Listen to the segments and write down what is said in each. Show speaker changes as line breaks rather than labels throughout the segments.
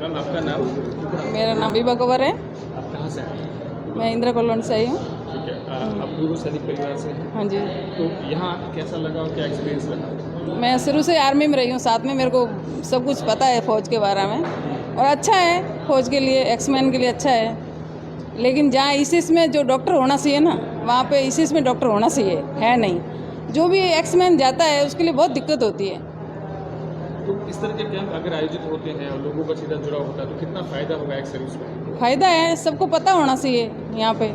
Ma'am आपका नाम?
मेरा नाम बीबा कंवर है।
आप कहाँ से हैं?
मैं इंदिरा कॉलोनी से आई हूँ।
ठीक है, आप पूर्व सैनिक परिवार से हैं?
हाँ जी।
तो यहाँ कैसा लगा और क्या एक्सपीरियंस रहा?
मैं शुरू से आर्मी में रही हूँ, साथ में मेरे को सब कुछ पता है फ़ौज के बारे में, और अच्छा है फ़ौज के लिए, एक्समैन के लिए अच्छा है। लेकिन जहाँ ISIS में जो डॉक्टर होना चाहिए ना, वहाँ पे ISIS में डॉक्टर होना चाहिए, है नहीं। जो भी एक्समैन जाता है उसके लिए बहुत दिक्कत होती है।
तो इस तरह के कैंप अगर आयोजित होते हैं और लोगों का सीधा जुड़ाव होता है तो कितना फ़ायदा होगा एक सर्विस में?
फ़ायदा है, सबको पता होना चाहिए। यहाँ पे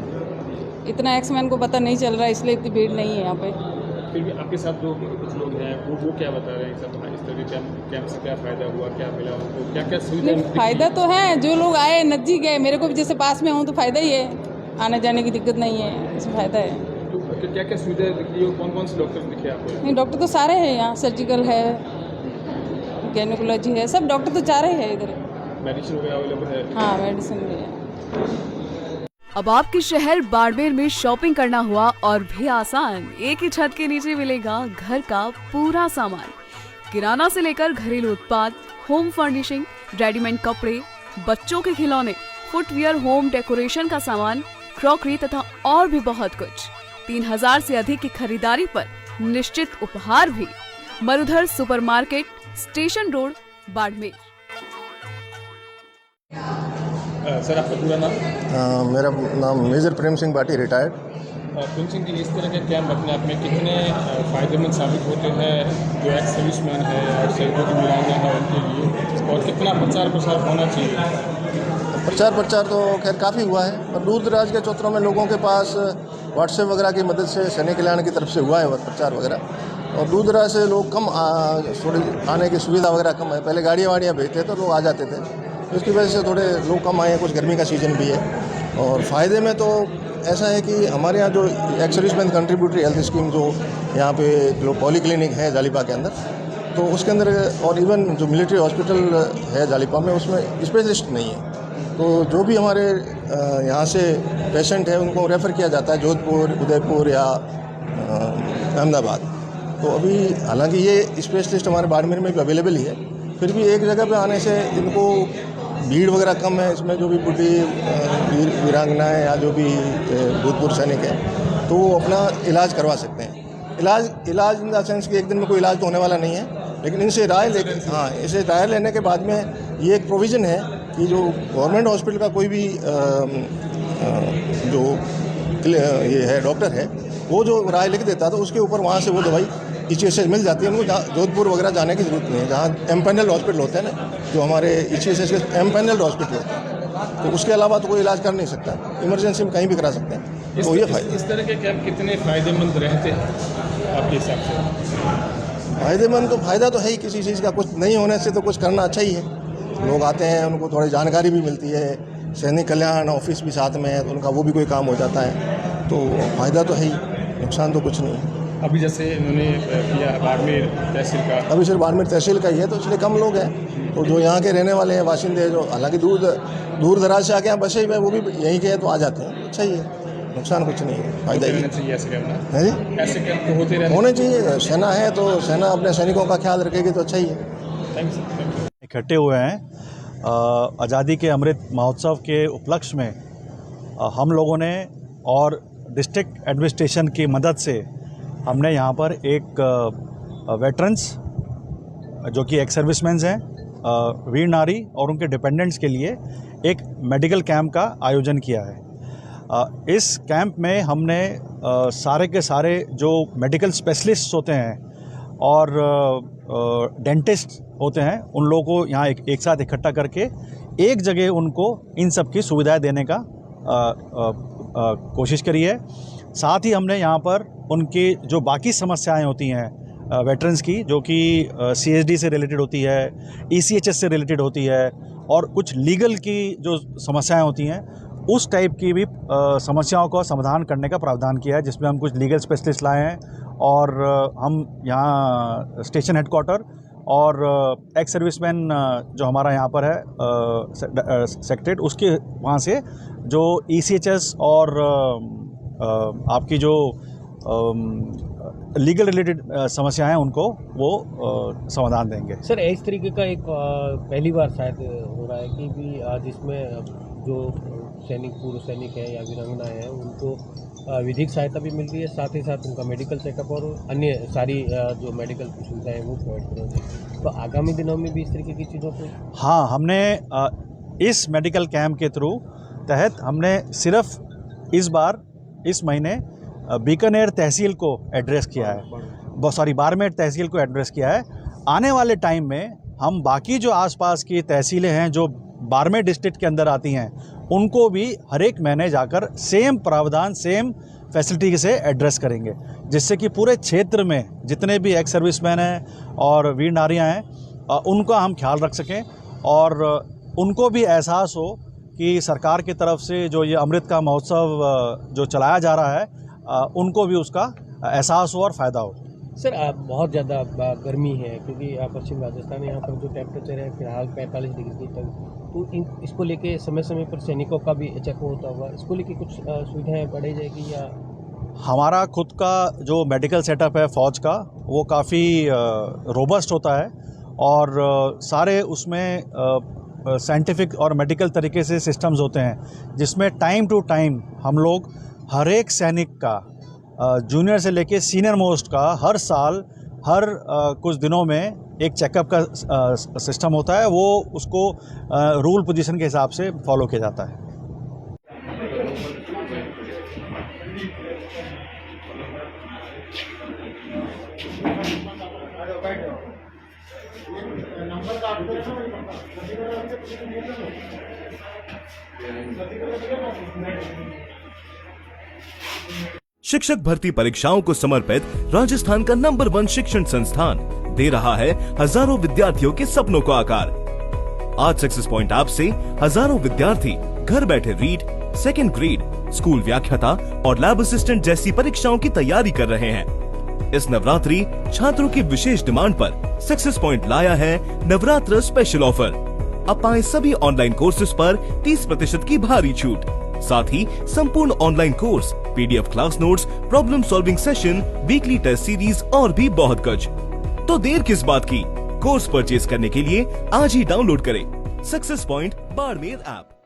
इतना एक्समैन को पता नहीं चल रहा है, इसलिए इतनी भीड़ नहीं है यहाँ पे।
फिर भी आपके साथ जो कुछ लोग हैं वो क्या बता रहे हैं सब, इस तरह के कैंप से क्या फ़ायदा हुआ, क्या मिला उनको, क्या क्या सुविधा?
फ़ायदा तो है, जो लोग आए नज़दीक गए, मेरे को भी जैसे पास में हूँ तो फ़ायदा ही है, आने जाने की दिक्कत नहीं है, इसमें फ़ायदा है।
तो क्या क्या सुविधा दिखी और कौन कौन से डॉक्टर दिखे आपको?
नहीं, डॉक्टर तो सारे हैं यहाँ, सर्जिकल है, गायनेकोलॉजी है, सब डॉक्टर तो सारे हैं इधर।
मेडिसिन वगैरह अवेलेबल है?
हाँ, मेडिसिन भी है।
अब आपके शहर बाड़मेर में शॉपिंग करना हुआ और भी आसान। एक ही छत के नीचे मिलेगा घर का पूरा सामान, किराना से लेकर घरेलू उत्पाद, होम फर्निशिंग, रेडीमेड कपड़े, बच्चों के खिलौने, फुटवियर, होम डेकोरेशन का सामान, क्रॉकरी तथा और भी बहुत कुछ। 3000 से अधिक की खरीदारी पर निश्चित उपहार भी। Marudhar supermarket, station road, Barmer.
Sir आपका पूरा नाम?
मेरा नाम मेजर प्रेम सिंह बाटी, रिटायर्ड।
प्रेम सिंह जी, इस तरह के कैंप अपने आप में कितने फ़ायदेमंद साबित होते हैं जो एक्स सर्विसमैन है और सैनिकों की वीरांगना है उनके लिए, और कितना प्रचार प्रसार होना चाहिए?
प्रचार तो खैर काफ़ी हुआ है, पर दूर दराज के क्षेत्रों में लोगों के पास व्हाट्सएप वगैरह की मदद से सैनिक कल्याण की तरफ से हुआ है प्रचार वगैरह, और दूर दराज से लोग कम थोड़ी आने की सुविधा वगैरह कम है। पहले गाड़ियाँ वाड़ियाँ भेजते तो लोग आ जाते थे, उसकी वजह से थोड़े लोग कम आए हैं। कुछ गर्मी का सीज़न भी है, और फ़ायदे में तो ऐसा है कि हमारे यहाँ जो ex serviceman contributory health scheme जो यहाँ पे जो पॉलीक्लिनिक है जालीपा के अंदर, तो उसके अंदर, और इवन जो मिलिट्री हॉस्पिटल है जालीपा में, उसमें स्पेशलिस्ट नहीं है। तो जो भी हमारे यहाँ से पेशेंट है उनको रेफ़र किया जाता है जोधपुर, उदयपुर या अहमदाबाद। तो अभी हालांकि ये स्पेशलिस्ट हमारे बाड़मेर में भी अवेलेबल ही है, फिर भी एक जगह पे आने से इनको भीड़ वगैरह कम है। इसमें जो भी बुढ़ी वीरांगना है या जो भी भूतपूर्व सैनिक है तो वो अपना इलाज करवा सकते हैं। इलाज इन द सेंस कि एक दिन में कोई इलाज तो होने वाला नहीं है, लेकिन इनसे राय लेने के बाद में ये एक प्रोविज़न है कि जो गवर्नमेंट हॉस्पिटल का कोई भी जो ये है डॉक्टर है, वो जो राय लिख देता है तो उसके ऊपर वहाँ से वो दवाई ECHS मिल जाती है उनको। जोधपुर वगैरह जाने की ज़रूरत नहीं है, जहाँ एमपैनल्ड हॉस्पिटल होते हैं ना, जो हमारे ECHS के एमपैनल्ड हॉस्पिटल होते हैं, तो उसके अलावा तो कोई इलाज कर नहीं सकता। इमरजेंसी में कहीं भी करा सकते हैं। तो ये फ़ायदा,
इस तरह के कैंप कितने फ़ायदेमंद रहते हैं आपके हिसाब से?
फ़ायदेमंद तो फ़ायदा तो है ही, किसी चीज़ का कुछ नहीं होने से तो कुछ करना अच्छा ही है। लोग आते हैं, उनको थोड़ी जानकारी भी मिलती है, सैनिक कल्याण ऑफिस भी साथ में है तो उनका वो भी कोई काम हो जाता है, तो फ़ायदा तो है ही, नुकसान तो कुछ नहीं है।
अभी जैसे इन्होंने किया बाड़मेर तहसील का,
अभी सिर्फ बाड़मेर तहसील का ही है, तो इसलिए कम लोग हैं। तो जो यहाँ के रहने वाले हैं बाशिंदे, जो हालांकि दूर दराज से आके यहाँ बसे हुए, वो भी यहीं के हैं तो आ जाते हैं। अच्छा ही है, नुकसान कुछ नहीं है, फ़ायदा ही
चाहिए ऐसे कैंप ना?
है जी,
ऐसे कैंप तो
होने चाहिए। सेना है तो सेना अपने सैनिकों का ख्याल रखेगी तो अच्छा ही है।
Thank you.
इकट्ठे हुए हैं आज़ादी के अमृत महोत्सव के उपलक्ष्य में। हम लोगों ने और डिस्ट्रिक्ट एडमिनिस्ट्रेशन की मदद से हमने यहाँ पर एक वेटरन्स जो कि एक्स सर्विसमैन हैं, वीर नारी और उनके डिपेंडेंट्स के लिए एक मेडिकल कैंप का आयोजन किया है। इस कैंप में हमने सारे के सारे जो मेडिकल स्पेशलिस्ट होते हैं और डेंटिस्ट होते हैं, उन लोगों को यहाँ एक साथ इकट्ठा करके एक जगह उनको इन सब की सुविधाएं देने का कोशिश करी है। साथ ही हमने यहाँ पर उनकी जो बाकी समस्याएं होती हैं वेटरन्स की, जो कि CSD से रिलेटेड होती है, ECHS से रिलेटेड होती है, और कुछ लीगल की जो समस्याएं होती हैं, उस टाइप की भी समस्याओं का समाधान करने का प्रावधान किया है, जिसमें हम कुछ लीगल स्पेशलिस्ट लाए हैं। और हम यहाँ स्टेशन हेडक्वार्टर और एक्स सर्विसमैन जो हमारा यहाँ पर है सेक्रेटरीट, उसके वहाँ से जो ECHS और आपकी जो लीगल रिलेटेड समस्याएं हैं उनको वो समाधान देंगे।
सर इस तरीके का एक पहली बार शायद हो रहा है कि भी जिसमें जो सैनिक पूर्व सैनिक है या वीरांगना है उनको विधिक सहायता भी मिल रही है, साथ ही साथ उनका मेडिकल चेकअप और अन्य सारी जो मेडिकल सुविधाएं वो प्रोवाइड करेंगे। तो आगामी दिनों में भी इस तरीके की चीज़ों को
हाँ, हमने इस मेडिकल कैंप के थ्रू तहत हमने सिर्फ इस महीने बीकानेर तहसील को एड्रेस किया है, बाड़मेर तहसील को एड्रेस किया है। आने वाले टाइम में हम बाकी जो आसपास की तहसीलें हैं जो बाड़मेर डिस्ट्रिक्ट के अंदर आती हैं उनको भी हर एक महीने जाकर सेम प्रावधान सेम फैसिलिटी से एड्रेस करेंगे, जिससे कि पूरे क्षेत्र में जितने भी एक्स सर्विसमैन हैं और वीर नारियाँ हैं उनका हम ख्याल रख सकें और उनको भी एहसास हो कि सरकार की तरफ से जो ये अमृत का महोत्सव जो चलाया जा रहा है उनको भी उसका एहसास हो और फ़ायदा हो।
सर बहुत ज़्यादा गर्मी है क्योंकि पश्चिम राजस्थान में यहाँ पर जो टेम्परेचर है फिलहाल 45 डिग्री तक, तो इसको लेके समय समय पर सैनिकों का भी चेक होता होगा, इसको लेके कुछ सुविधाएं बढ़ाई जाएगी या?
हमारा खुद का जो मेडिकल सेटअप है फ़ौज का वो काफ़ी रोबस्ट होता है और सारे उसमें साइंटिफिक और मेडिकल तरीके से सिस्टम्स होते हैं जिसमें टाइम टू टाइम हम लोग हर एक सैनिक का जूनियर से लेके सीनियर मोस्ट का हर साल हर कुछ दिनों में एक चेकअप का सिस्टम होता है, वो उसको रूल पोजीशन के हिसाब से फॉलो किया जाता है।
शिक्षक भर्ती परीक्षाओं को समर्पित राजस्थान का नंबर 1 शिक्षण संस्थान दे रहा है हजारों विद्यार्थियों के सपनों को आकार। आज सक्सेस पॉइंट ऐप से हजारों विद्यार्थी घर बैठे रीड, सेकंड ग्रेड, स्कूल व्याख्याता और लैब असिस्टेंट जैसी परीक्षाओं की तैयारी कर रहे हैं। इस नवरात्रि छात्रों की विशेष डिमांड पर सक्सेस पॉइंट लाया है नवरात्र स्पेशल ऑफर। अब पाएं सभी ऑनलाइन कोर्सेज पर 30% की भारी छूट, साथ ही संपूर्ण online course, PDF class notes, problem solving session, weekly test series और भी बहुत कुछ। तो देर किस बात की, कोर्स परचेज करने के लिए आज ही डाउनलोड करें सक्सेस पॉइंट बाड़मेर ऐप।